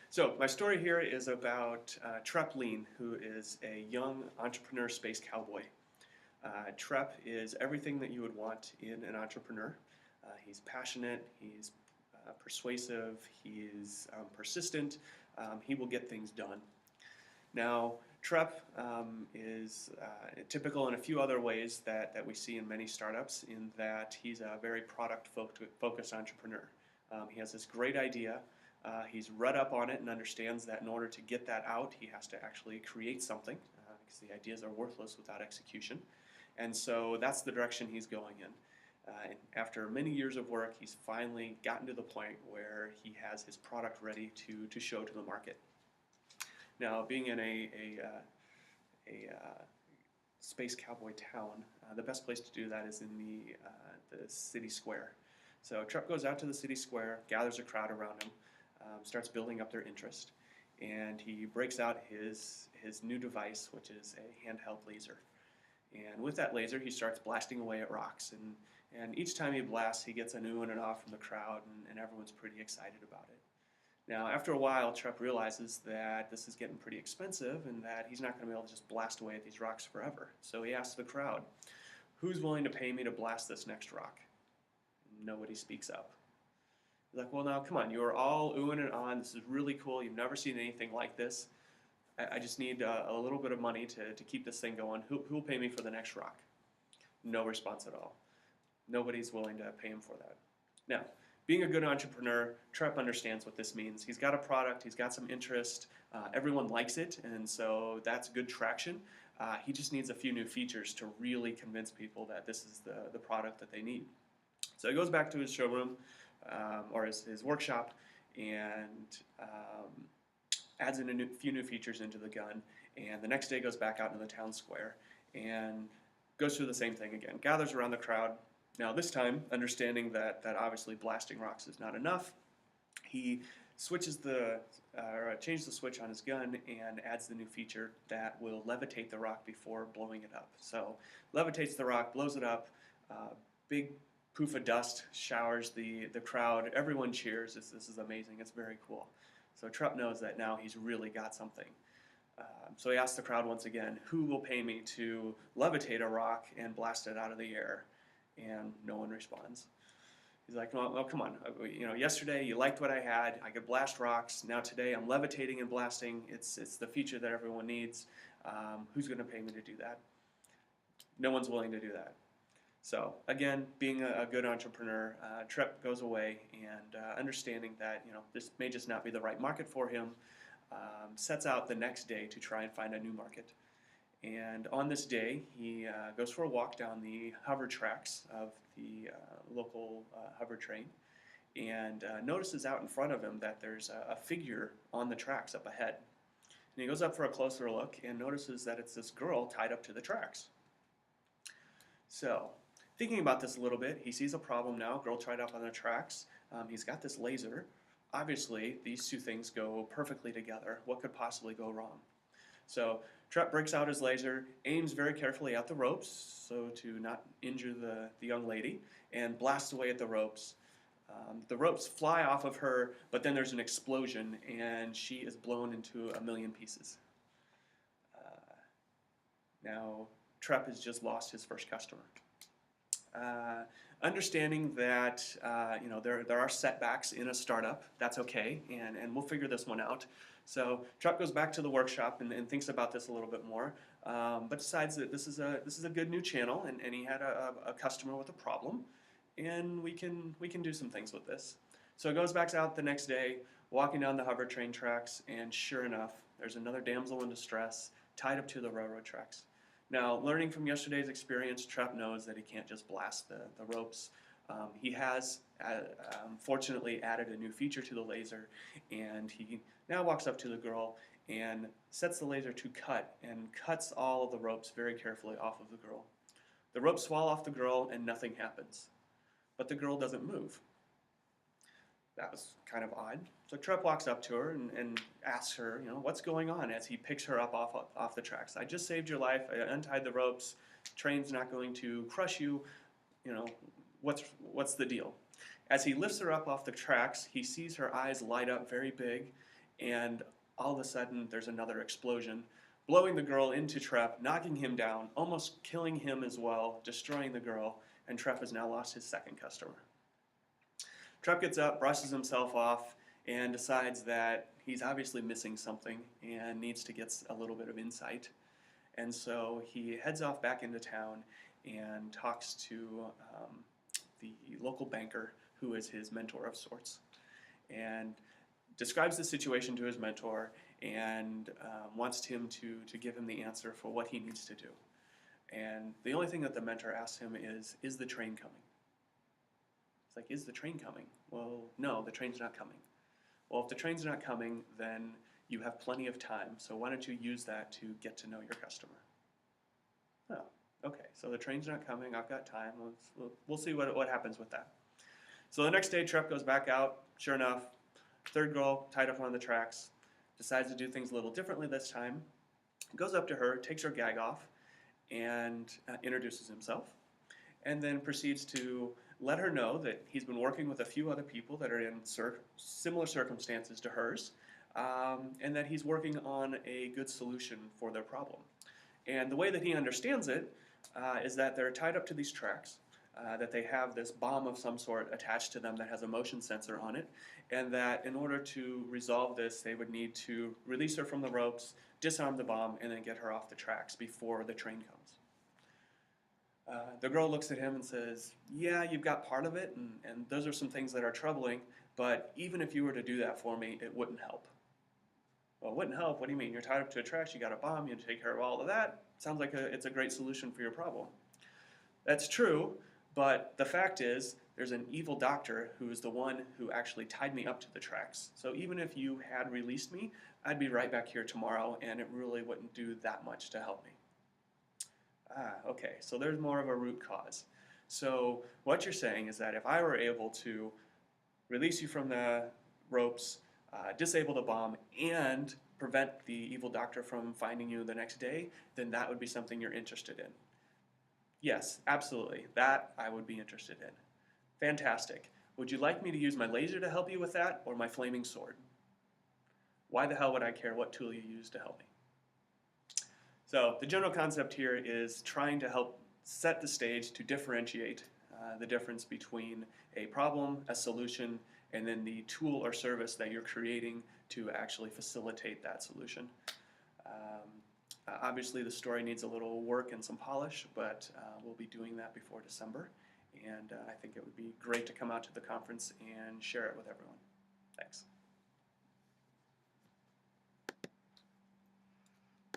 So my story here is about Trep, who is a young entrepreneur space cowboy. Trep is everything that you would want in an entrepreneur. He's passionate, he's persuasive, he's persistent, he will get things done. Now, Trep is typical in a few other ways that we see in many startups, in that he's a very product-focused entrepreneur. He has this great idea. He's read up on it and understands that in order to get that out, he has to actually create something, because the ideas are worthless without execution. And so that's the direction he's going in. And after many years of work, he's finally gotten to the point where he has his product ready to show to the market. Now, being in a space cowboy town, the best place to do that is in the city square. So Trep goes out to the city square, gathers a crowd around him, starts building up their interest, and he breaks out his new device, which is a handheld laser. And with that laser, he starts blasting away at rocks, and each time he blasts, he gets an ooh and an ah from the crowd, and everyone's pretty excited about it. Now, after a while, Trep realizes that this is getting pretty expensive and that he's not going to be able to just blast away at these rocks forever. So he asks the crowd, "Who's willing to pay me to blast this next rock?" Nobody speaks up. He's like, "Well, now, come on, you are all oohing and ahhing. This is really cool. You've never seen anything like this. I just need a little bit of money to keep this thing going. Who will pay me for the next rock?" No response at all. Nobody's willing to pay him for that. Now, being a good entrepreneur, Trep understands what this means. He's got a product, he's got some interest, everyone likes it, and so that's good traction. He just needs a few new features to really convince people that this is the product that they need. So he goes back to his showroom, or his workshop, and adds in a few new features into the gun, and the next day goes back out into the town square and goes through the same thing again. Gathers around the crowd. Now this time, understanding that obviously blasting rocks is not enough, he switches changes the switch on his gun and adds the new feature that will levitate the rock before blowing it up. So levitates the rock, blows it up, big poof of dust showers the crowd. Everyone cheers. This is amazing. It's very cool. So Trep knows that now he's really got something. So he asks the crowd once again, "Who will pay me to levitate a rock and blast it out of the air?" And no one responds. He's like, well, come on. Yesterday you liked what I had. I could blast rocks. Now today I'm levitating and blasting. It's the feature that everyone needs. Who's going to pay me to do that? No one's willing to do that. So again, being a good entrepreneur, Trep goes away and understanding that this may just not be the right market for him, sets out the next day to try and find a new market. And on this day, he goes for a walk down the hover tracks of the local hover train, and notices out in front of him that there's a figure on the tracks up ahead. And he goes up for a closer look and notices that it's this girl tied up to the tracks. So, thinking about this a little bit, he sees a problem now, girl tied up on the tracks. He's got this laser. Obviously, these two things go perfectly together. What could possibly go wrong? So Trep breaks out his laser, aims very carefully at the ropes so to not injure the young lady, and blasts away at the ropes. The ropes fly off of her, but then there's an explosion, and she is blown into a million pieces. Now, Trep has just lost his first customer. Understanding that there are setbacks in a startup, that's okay, and we'll figure this one out. So Trep goes back to the workshop and thinks about this a little bit more, but decides that this is a good new channel, and he had a customer with a problem, and we can do some things with this. So he goes back out the next day, walking down the hover train tracks, and sure enough, there's another damsel in distress tied up to the railroad tracks. Now, learning from yesterday's experience, Trep knows that he can't just blast the ropes. He has, fortunately, added a new feature to the laser, and he now walks up to the girl and sets the laser to cut, and cuts all of the ropes very carefully off of the girl. The ropes fall off the girl, and nothing happens. But the girl doesn't move. That was kind of odd. So Trep walks up to her and asks her, what's going on, as he picks her up off the tracks. "I just saved your life. I untied the ropes. Train's not going to crush you. What's the deal?" As he lifts her up off the tracks, he sees her eyes light up very big, and all of a sudden there's another explosion, blowing the girl into Trep, knocking him down, almost killing him as well, destroying the girl, and Trep has now lost his second customer. Trep gets up, brushes himself off, and decides that he's obviously missing something and needs to get a little bit of insight. And so he heads off back into town and talks to the local banker, who is his mentor of sorts, and describes the situation to his mentor and wants him to give him the answer for what he needs to do. And the only thing that the mentor asks him is the train coming? It's like, is the train coming? Well, no, the train's not coming. Well, if the train's not coming, then you have plenty of time, so why don't you use that to get to know your customer? Oh, okay, so the train's not coming, I've got time, we'll see what happens with that. So the next day, Trep goes back out, sure enough, third girl tied up on the tracks, decides to do things a little differently this time, goes up to her, takes her gag off, and introduces himself, and then proceeds to let her know that he's been working with a few other people that are in similar circumstances to hers, and that he's working on a good solution for their problem. And the way that he understands it is that they're tied up to these tracks, that they have this bomb of some sort attached to them that has a motion sensor on it, and that in order to resolve this, they would need to release her from the ropes, disarm the bomb, and then get her off the tracks before the train comes. The girl looks at him and says, yeah, you've got part of it, and those are some things that are troubling, but even if you were to do that for me, it wouldn't help. Well, it wouldn't help? What do you mean? You're tied up to a track, you got a bomb, you take care of all of that? Sounds like it's a great solution for your problem. That's true, but the fact is, there's an evil doctor who is the one who actually tied me up to the tracks. So even if you had released me, I'd be right back here tomorrow, and it really wouldn't do that much to help me. Okay, so there's more of a root cause. So what you're saying is that if I were able to release you from the ropes, disable the bomb, and prevent the evil doctor from finding you the next day, then that would be something you're interested in. Yes, absolutely. That I would be interested in. Fantastic. Would you like me to use my laser to help you with that, or my flaming sword? Why the hell would I care what tool you use to help me? So the general concept here is trying to help set the stage to differentiate the difference between a problem, a solution, and then the tool or service that you're creating to actually facilitate that solution. Obviously the story needs a little work and some polish, but we'll be doing that before December, and I think it would be great to come out to the conference and share it with everyone. Thanks.